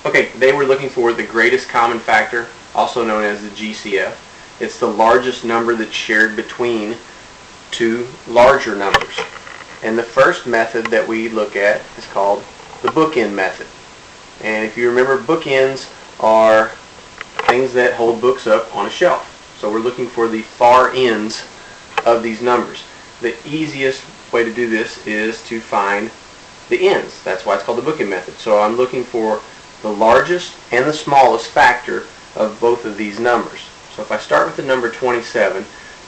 Okay, today we're looking for the greatest common factor, also known as the GCF. It's the largest number that's shared between two larger numbers. And the first method that we look at is called the bookend method. And if you remember, bookends are things that hold books up on a shelf. So we're looking for the far ends of these numbers. The easiest way to do this is to find the ends. That's why it's called the bookend method. So I'm looking for the largest and the smallest factor of both of these numbers. So if I start with the number 27,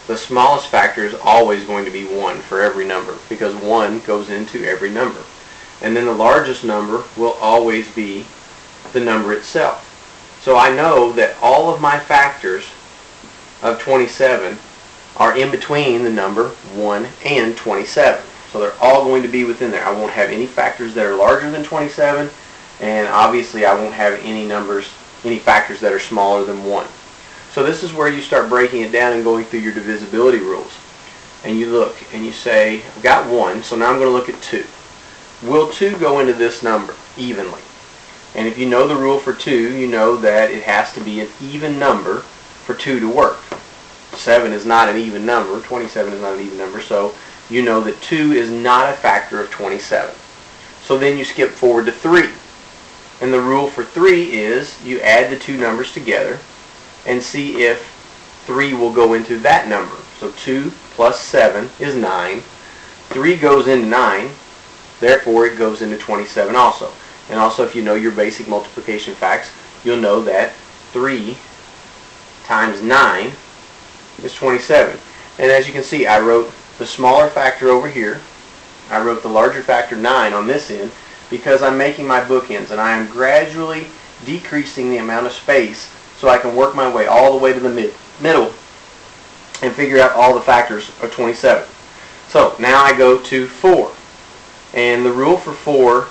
the smallest factor is always going to be 1 for every number, because 1 goes into every number. And then the largest number will always be the number itself. So I know that all of my factors of 27 are in between the number 1 and 27. So they're all going to be within there. I won't have any factors that are larger than 27, and obviously I won't have any factors that are smaller than 1. So this is where you start breaking it down and going through your divisibility rules. And you look and you say, I've got 1, so now I'm going to look at 2. Will 2 go into this number evenly? And if you know the rule for 2, you know that it has to be an even number for 2 to work. 7 is not an even number, 27 is not an even number, so you know that 2 is not a factor of 27. So then you skip forward to 3. And the rule for 3 is you add the two numbers together and see if 3 will go into that number. So 2 plus 7 is 9. 3 goes into 9, therefore it goes into 27 also. And also, if you know your basic multiplication facts, you'll know that 3 times 9 is 27. And as you can see, I wrote the smaller factor over here. I wrote the larger factor 9 on this end because I'm making my bookends, and I am gradually decreasing the amount of space so I can work my way all the way to the middle and figure out all the factors of 27. So now I go to 4. And the rule for 4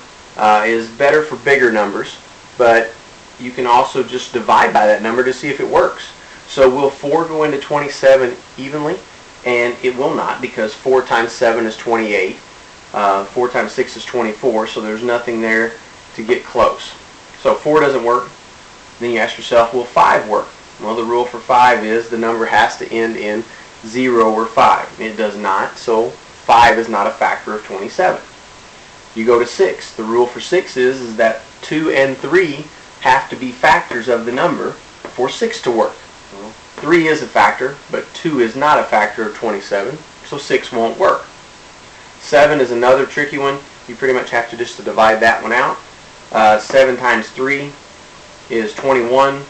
is better for bigger numbers, but you can also just divide by that number to see if it works. So will 4 go into 27 evenly? And it will not, because 4 times 7 is 28. 4 times 6 is 24, so there's nothing there to get close. So 4 doesn't work. Then you ask yourself, will 5 work? Well, the rule for 5 is the number has to end in 0 or 5. It does not, so 5 is not a factor of 27. You go to 6. The rule for 6 is that 2 and 3 have to be factors of the number for 6 to work. 3 is a factor, but 2 is not a factor of 27, so 6 won't work. 7 is another tricky one. You pretty much have to just divide that one out. 7 times 3 is 21.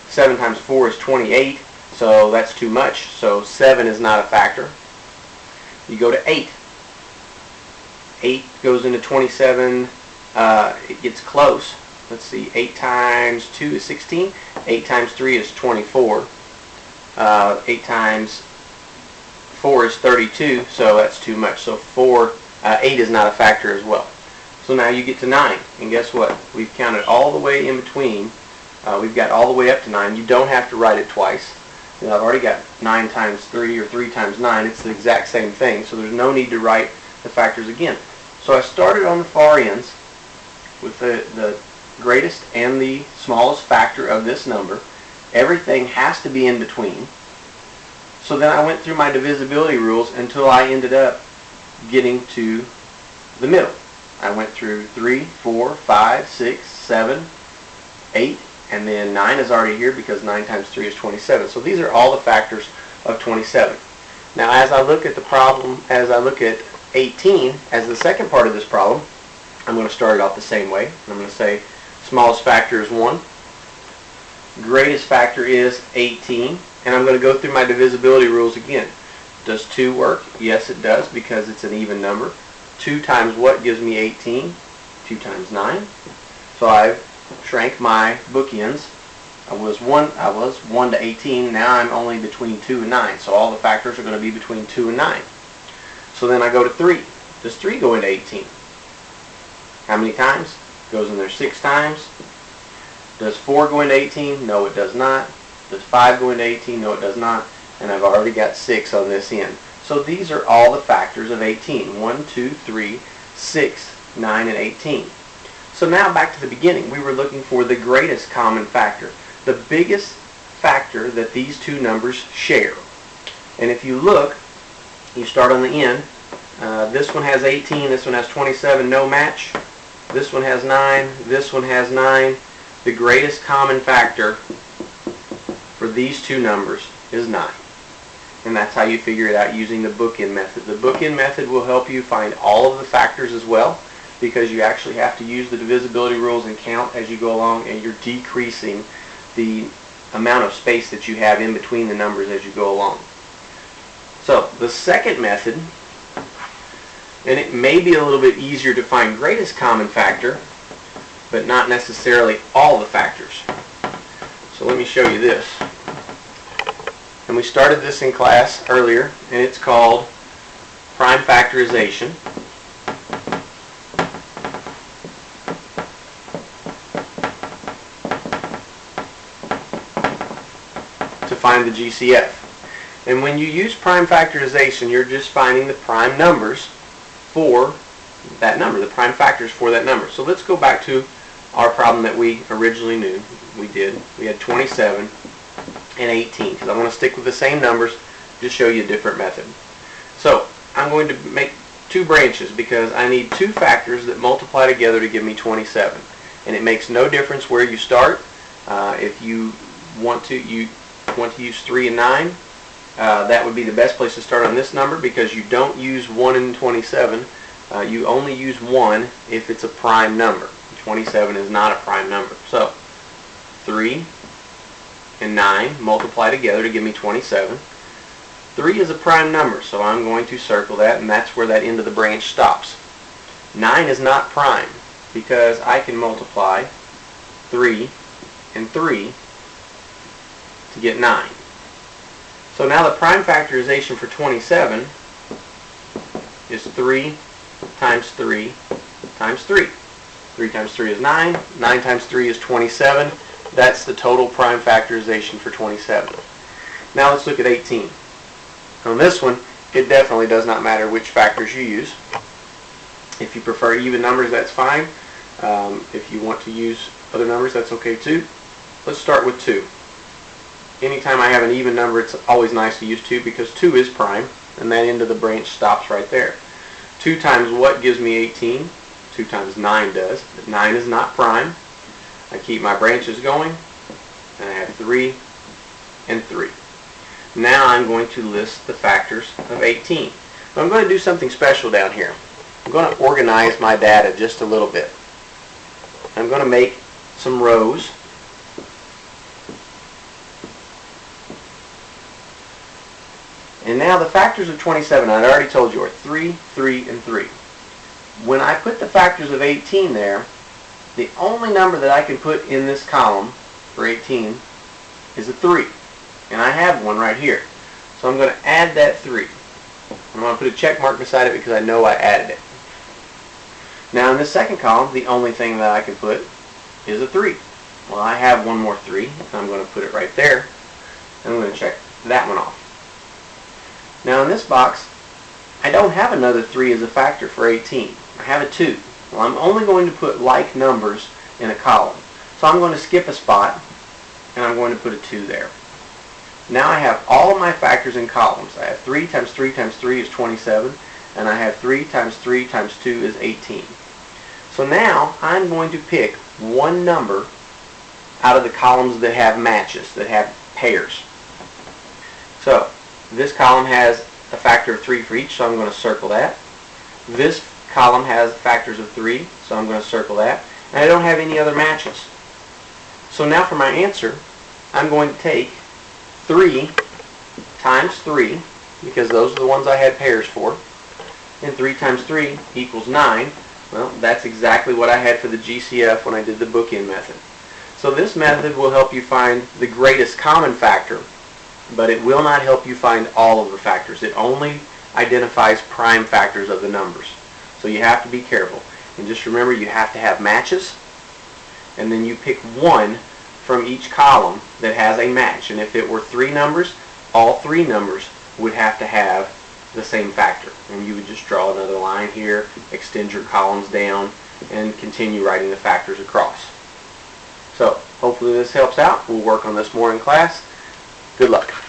7 times 4 is 28, so that's too much. So 7 is not a factor. You go to 8. 8 goes into 27. It gets close. Let's see, 8 times 2 is 16. 8 times 3 is 24. 8 times 4 is 32, so that's too much. So 8 is not a factor as well. So now you get to 9, and guess what? We've counted all the way in between. We've got all the way up to 9. You don't have to write it twice. You know, I've already got 9 times 3 or 3 times 9. It's the exact same thing, so there's no need to write the factors again. So I started on the far ends with the greatest and the smallest factor of this number. Everything has to be in between. So then I went through my divisibility rules until I ended up getting to the middle. I went through 3, 4, 5, 6, 7, 8, and then 9 is already here because 9 times 3 is 27. So these are all the factors of 27. Now as I look at the problem, as I look at 18 as the second part of this problem, I'm going to start it off the same way. I'm going to say smallest factor is 1. Greatest factor is 18. And I'm going to go through my divisibility rules again. Does 2 work? Yes, it does, because it's an even number. 2 times what gives me 18? 2 times 9. So I've shrank my bookends. I was 1 to 18. Now I'm only between 2 and 9. So all the factors are going to be between 2 and 9. So then I go to 3. Does 3 go into 18? How many times? Goes in there 6 times. Does 4 go into 18? No, it does not. Does 5 go into 18? No, it does not. And I've already got 6 on this end. So these are all the factors of 18. 1, 2, 3, 6, 9, and 18. So now back to the beginning. We were looking for the greatest common factor, the biggest factor that these two numbers share. And if you look, you start on the end. This one has 18, this one has 27, no match. This one has 9, this one has 9. The greatest common factor for these two numbers is 9. And that's how you figure it out using the bookend method. The bookend method will help you find all of the factors as well, because you actually have to use the divisibility rules and count as you go along, and you're decreasing the amount of space that you have in between the numbers as you go along. So the second method, and it may be a little bit easier to find greatest common factor, but not necessarily all the factors. So let me show you this. And we started this in class earlier, and it's called prime factorization. To find the GCF. And when you use prime factorization, you're just finding the prime numbers for that number, the prime factors for that number. So let's go back to our problem that we originally knew we did. We had 27 and 18, because I want to stick with the same numbers, just show you a different method. So I'm going to make two branches because I need two factors that multiply together to give me 27. And it makes no difference where you start. If you want to use 3 and 9, that would be the best place to start on this number, because you don't use 1 and 27. You only use 1 if it's a prime number. 27 is not a prime number. So 3 and 9 multiply together to give me 27. 3 is a prime number, so I'm going to circle that, and that's where that end of the branch stops. 9 is not prime, because I can multiply 3 and 3 to get 9. So now the prime factorization for 27 is 3 times 3 times 3. 3 times 3 is 9. 9 times 3 is 27. That's the total prime factorization for 27. Now let's look at 18. On this one, it definitely does not matter which factors you use. If you prefer even numbers, that's fine. If you want to use other numbers, that's okay too. Let's start with 2. Anytime I have an even number, it's always nice to use 2, because 2 is prime, and that end of the branch stops right there. 2 times what gives me 18? 2 times 9 does. But 9 is not prime. I keep my branches going, and I have 3 and 3. Now I'm going to list the factors of 18. But I'm going to do something special down here. I'm going to organize my data just a little bit. I'm going to make some rows. And now the factors of 27, I already told you, are 3, 3, and 3. When I put the factors of 18 there, the only number that I can put in this column for 18 is a 3. And I have one right here. So I'm going to add that 3. I'm going to put a check mark beside it because I know I added it. Now in the second column, the only thing that I can put is a 3. Well, I have one more 3, and I'm going to put it right there. And I'm going to check that one off. Now in this box, I don't have another 3 as a factor for 18. I have a 2. Well, I'm only going to put like numbers in a column. So I'm going to skip a spot, and I'm going to put a 2 there. Now I have all of my factors in columns. I have 3 times 3 times 3 is 27, and I have 3 times 3 times 2 is 18. So now I'm going to pick one number out of the columns that have matches, that have pairs. So this column has a factor of 3 for each, so I'm going to circle that. This column has factors of 3, so I'm going to circle that. And I don't have any other matches. So now for my answer, I'm going to take 3 times 3, because those are the ones I had pairs for, and 3 times 3 equals 9. Well, that's exactly what I had for the GCF when I did the bookend method. So this method will help you find the greatest common factor, but it will not help you find all of the factors. It only identifies prime factors of the numbers. So you have to be careful. And just remember, you have to have matches, and then you pick one from each column that has a match. And if it were 3 numbers, all 3 numbers would have to have the same factor. And you would just draw another line here, extend your columns down, and continue writing the factors across. So hopefully this helps out. We'll work on this more in class. Good luck.